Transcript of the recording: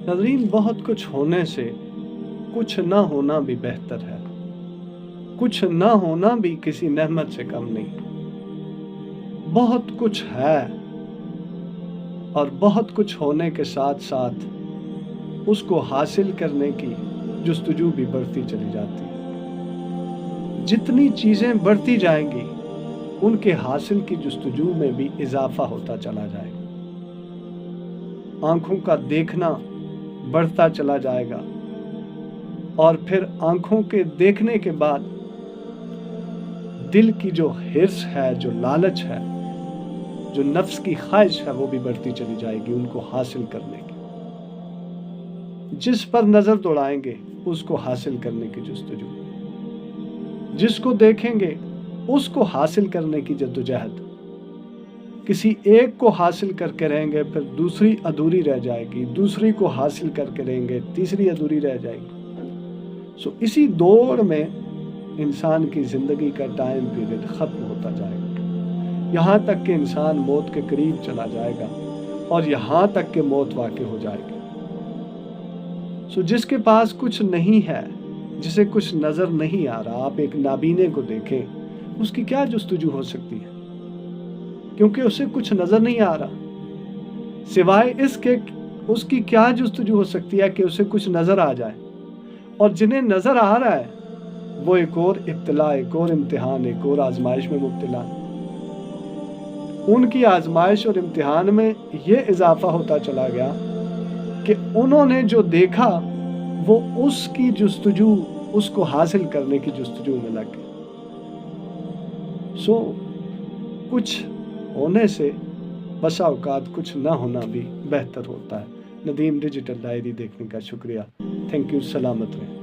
नाज़रीन, बहुत कुछ होने से कुछ ना होना भी बेहतर है। कुछ ना होना भी किसी नेमत से कम नहीं। बहुत कुछ है और बहुत कुछ होने के साथ साथ उसको हासिल करने की जुस्तजू भी बढ़ती चली जाती है। जितनी चीज़ें बढ़ती जाएंगी उनके हासिल की जुस्तजू में भी इजाफा होता चला जाएगा। आंखों का देखना बढ़ता चला जाएगा और फिर आंखों के देखने के बाद दिल की जो हिर्स है, जो लालच है, जो नफ्स की ख्वाहिश है, वो भी बढ़ती चली जाएगी उनको हासिल करने की। जिस पर नजर दौड़ाएंगे उसको हासिल करने की जुस्तजू, जिसको देखेंगे उसको हासिल करने की जद्दोजहद। किसी एक को हासिल करके रहेंगे फिर दूसरी अधूरी रह जाएगी, दूसरी को हासिल करके रहेंगे तीसरी अधूरी रह जाएगी। इसी दौड़ में इंसान की ज़िंदगी का टाइम पीरियड ख़त्म होता जाएगा, यहाँ तक कि इंसान मौत के करीब चला जाएगा और यहाँ तक कि मौत वाक़ई हो जाएगी। जिसके पास कुछ नहीं है, जिसे कुछ नज़र नहीं आ रहा, आप एक नाबीने को देखें, उसकी क्या जुस्तजू हो सकती है? क्योंकि उसे कुछ नज़र नहीं आ रहा। सिवाय इसके उसकी क्या जुस्तजू हो सकती है कि उसे कुछ नज़र आ जाए। और जिन्हें नज़र आ रहा है वो एक और इब्तिला, एक और इम्तिहान, एक और आजमाइश में मुब्तला। उनकी आजमाइश और इम्तिहान में ये इजाफा होता चला गया कि उन्होंने जो देखा वो उसकी जुस्तजू, उसको हासिल करने की जुस्तजू में लग गए। कुछ होने से बसा औकात कुछ ना होना भी बेहतर होता है। नदीम डिजिटल डायरी देखने का शुक्रिया। Thank you. सलामत रहें।